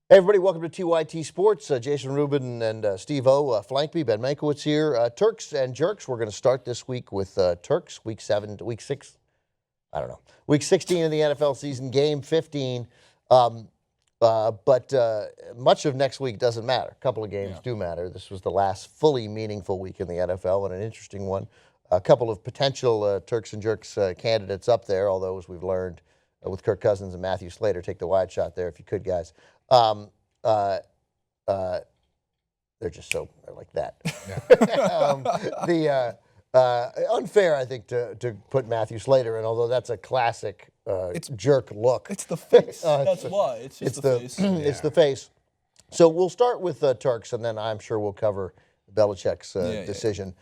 Hey everybody, welcome to TYT Sports. Jason Rubin and Steve O flank me. Ben Mankiewicz here. Turks and Jerks. We're going to start this week with Turks, week 6. Week 16 of the NFL season, game 15. But much of next week doesn't matter. A couple of games do matter. This was the last fully meaningful week in the NFL and an interesting one. A couple of potential Turks and Jerks candidates up there, although as we've learned with Kirk Cousins and Matthew Slater, take the wide shot there if you could, guys. They're just so like that. Yeah. Unfair, I think, to put Matthew Slater in, although that's a classic jerk look. It's the face. That's why. It's just the face. It's the face. So we'll start with Turks, and then I'm sure we'll cover Belichick's decision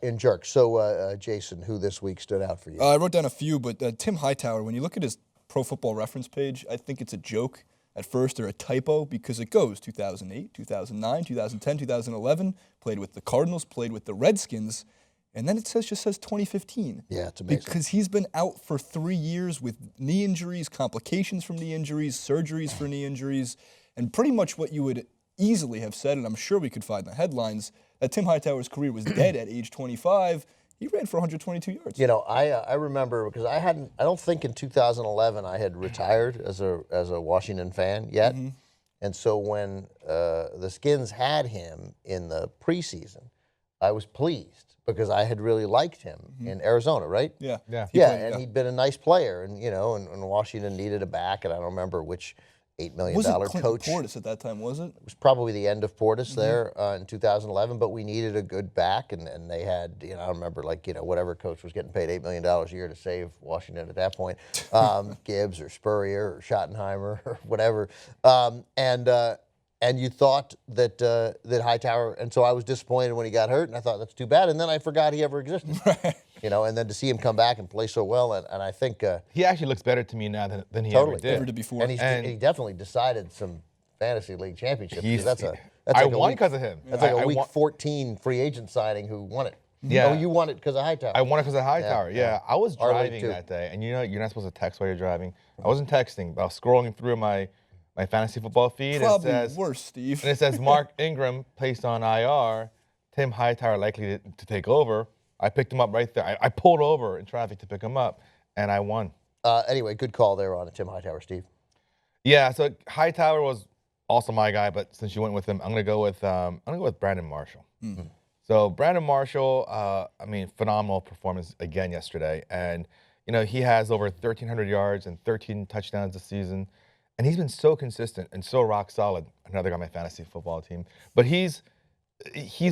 in Jerks. So, Jason, who this week stood out for you? I wrote down a few, but Tim Hightower, when you look at his Pro Football Reference page, I think it's a joke at first or a typo because it goes 2008, 2009, 2010, 2011, played with the Cardinals, played with the Redskins, and then it just says 2015. Yeah, it's amazing. Because he's been out for 3 years with knee injuries, complications from knee injuries, surgeries for knee injuries, and pretty much what you would easily have said, and I'm sure we could find the headlines, that Tim Hightower's career was dead at age 25. He ran for 122 yards. You know, I remember because I don't think in 2011 I had retired as a Washington fan yet. Mm-hmm. And so when the Skins had him in the preseason, I was pleased because I had really liked him in Arizona, right? Yeah. And he'd been a nice player, and and Washington needed a back, and I don't remember which $8 million coach. Portis at that time, was it? It was probably the end of Portis there in 2011, but we needed a good back, and they had, I remember whatever coach was getting paid $8 million a year to save Washington at that point, Gibbs or Spurrier or Schottenheimer or whatever, and you thought that Hightower, and so I was disappointed when he got hurt, and I thought that's too bad, and then I forgot he ever existed. Right. And then to see him come back and play so well, and I think he actually looks better to me now than he totally ever did before. And he definitely decided some fantasy league championships. I won because of him. That's like a week 14 free agent signing who won it. Yeah. Oh, you won it because of Hightower. I won it because of Hightower. Yeah. I was driving too. that day, and you're not supposed to text while you're driving. I wasn't texting, but I was scrolling through my fantasy football feed. Probably and it says, worse, Steve. And it says Mark Ingram placed on IR, Tim Hightower likely to take over. I picked him up right there. I pulled over in traffic to pick him up, and I won. Anyway, good call there on Tim Hightower, Steve. Yeah, so Hightower was also my guy, but since you went with him, I'm gonna go with Brandon Marshall. Mm-hmm. So Brandon Marshall, phenomenal performance again yesterday, and he has over 1,300 yards and 13 touchdowns this season, and he's been so consistent and so rock solid. Another guy on my fantasy football team, but he's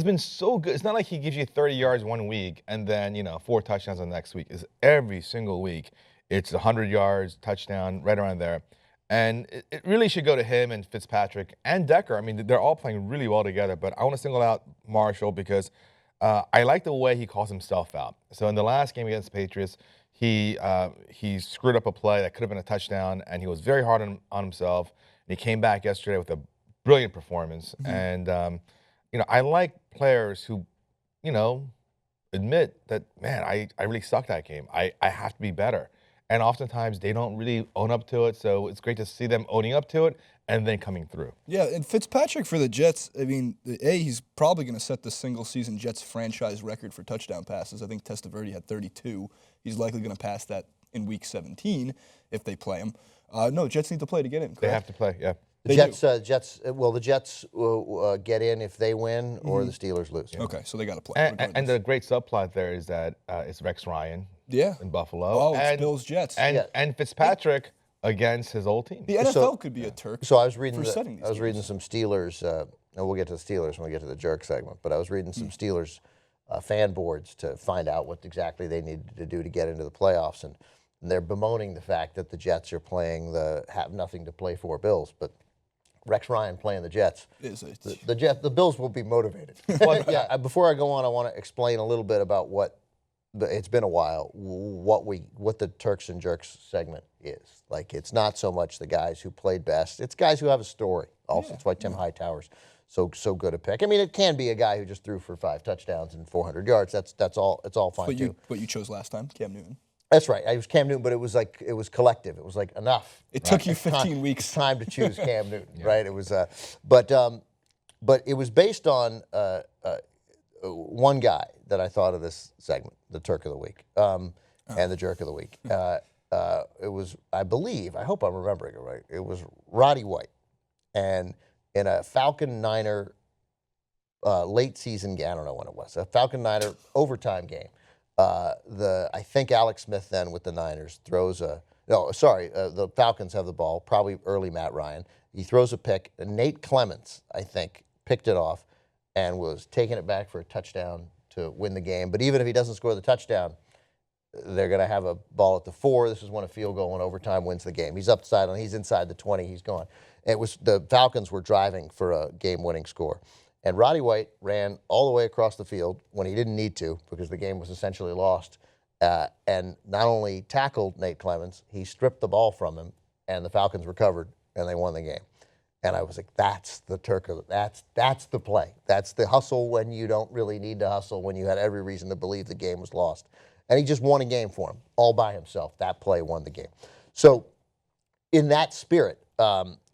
been so good. It's not like he gives you 30 yards one week and then 4 touchdowns the next week. It's every single week. It's 100 yards, touchdown, right around there. And it really should go to him and Fitzpatrick and Decker. I mean, they're all playing really well together, but I want to single out Marshall because I like the way he calls himself out. So in the last game against the Patriots, he screwed up a play that could have been a touchdown, and he was very hard on himself. And he came back yesterday with a brilliant performance. Mm-hmm. And, I like players who, admit that, man, I really sucked that game. I have to be better. And oftentimes they don't really own up to it, so it's great to see them owning up to it and then coming through. Yeah, and Fitzpatrick for the Jets, he's probably going to set the single-season Jets franchise record for touchdown passes. I think Testaverde had 32. He's likely going to pass that in Week 17 if they play him. No, Jets need to play to get in, correct? They have to play, yeah. The Jets will get in if they win or the Steelers lose. Yeah. Okay, so they got to play. And the great subplot there is that it's Rex Ryan in Buffalo. Oh, it's Bills-Jets. And Fitzpatrick against his old team. The NFL could be a Turk. So I was reading reading some Steelers, and we'll get to the Steelers when we get to the jerk segment, but I was reading some Steelers fan boards to find out what exactly they needed to do to get into the playoffs, and they're bemoaning the fact that the Jets are playing the have nothing to play for Bills, but Rex Ryan playing the Jets. The Bills will be motivated. But before I go on, I want to explain a little bit about it's been a while, what the Turks and Jerks segment is. Like, it's not so much the guys who played best. It's guys who have a story also. It's why Tim Hightower's so good a pick. I mean, it can be a guy who just threw for 5 touchdowns and 400 yards. That's all. It's all fine too. But you chose last time, Cam Newton. That's right. I was Cam Newton, but it was collective. It was like enough. It took you It's time- 15 weeks. It's time to choose Cam Newton, right? It was, but it was based on one guy that I thought of this segment, the Turk of the Week, and the Jerk of the Week. It was, I believe, I hope I'm remembering it right. It was Roddy White, and in a Falcon Niner late season game, I don't know when it was, a Falcon Niner overtime game. I think Alex Smith then with the Niners throws the Falcons have the ball, probably early Matt Ryan. He throws a pick. And Nate Clements, I think, picked it off and was taking it back for a touchdown to win the game. But even if he doesn't score the touchdown, they're going to have a ball at the 4. This is when a field goal in overtime wins the game. He's up the sideline. He's inside the 20. He's gone. The Falcons were driving for a game-winning score. And Roddy White ran all the way across the field when he didn't need to because the game was essentially lost. And not only tackled Nate Clements, he stripped the ball from him, and the Falcons recovered, and they won the game. And I was like, that's the that's the play. That's the hustle when you don't really need to hustle, when you had every reason to believe the game was lost. And he just won a game for him, all by himself. That play won the game. So in that spirit,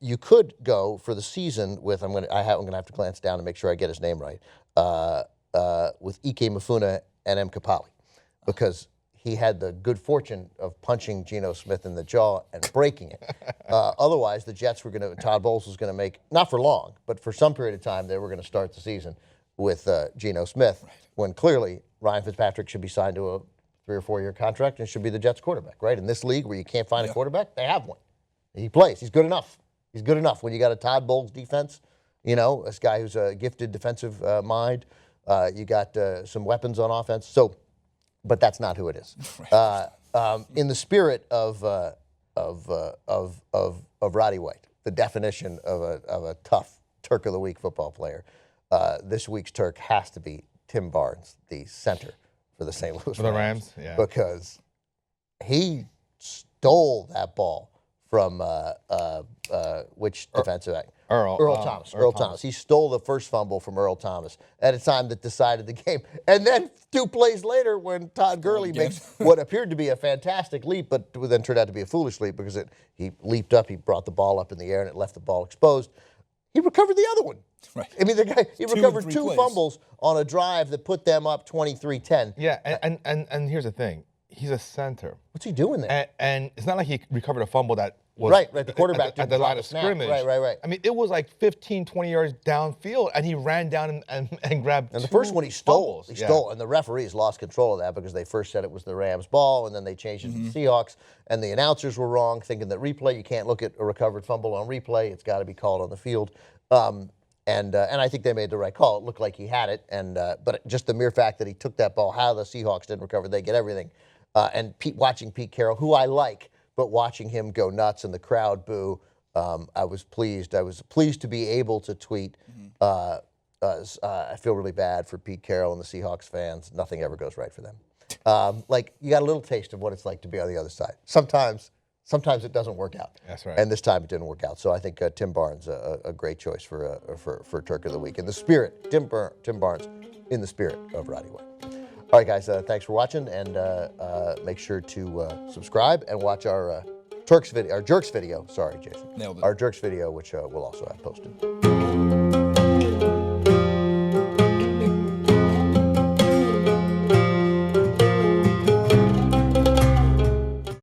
you could go for the season with, I'm gonna have to glance down and make sure I get his name right, with Ike Mafuna and M. Kapali, because he had the good fortune of punching Geno Smith in the jaw and breaking it. Otherwise, the Jets were Todd Bowles was going to make, not for long, but for some period of time, they were going to start the season with Geno Smith, when clearly Ryan Fitzpatrick should be signed to a 3 or 4 year contract and should be the Jets quarterback, right? In this league where you can't find a quarterback, they have one. He plays. He's good enough. He's good enough. When you got a Todd Bowles defense, this guy who's a gifted defensive mind, you got some weapons on offense. So, but that's not who it is. In the spirit of Roddy White, the definition of a tough Turk of the Week football player, this week's Turk has to be Tim Barnes, the center for the St. Louis Rams. Yeah. Because he stole that ball from which defensive back? Earl Thomas. Earl Thomas. He stole the first fumble from Earl Thomas at a time that decided the game. And then 2 plays later, when Todd Gurley makes what appeared to be a fantastic leap, but then turned out to be a foolish leap because he leaped up, he brought the ball up in the air, and it left the ball exposed. He recovered the other one. Right. I mean, he recovered 2 plays. Fumbles on a drive that put them up 23-10. Yeah, and here's the thing. He's a center. What's he doing there? And it's not like he recovered a fumble that was right. The quarterback at the line of scrimmage. Right. I mean, it was like 15, 20 yards downfield, and he ran down and grabbed And the first one he stole. fumbles. He stole, and the referees lost control of that because they first said it was the Rams' ball, and then they changed it to the Seahawks, and the announcers were wrong, thinking that replay, you can't look at a recovered fumble on replay. It's got to be called on the field. And I think they made the right call. It looked like he had it, but just the mere fact that he took that ball, how the Seahawks didn't recover, they get everything. And watching Pete Carroll, who I like, but watching him go nuts and the crowd boo, I was pleased. I was pleased to be able to tweet. I feel really bad for Pete Carroll and the Seahawks fans. Nothing ever goes right for them. You got a little taste of what it's like to be on the other side. Sometimes it doesn't work out. That's right. And this time it didn't work out. So I think Tim Barnes a great choice for Turk of the Week. In the spirit, Tim Barnes, in the spirit of Roddy White. All right, guys, thanks for watching, and make sure to subscribe and watch our Jerks video. Sorry, Jason. Nailed it. Our Jerks video, which we'll also have posted.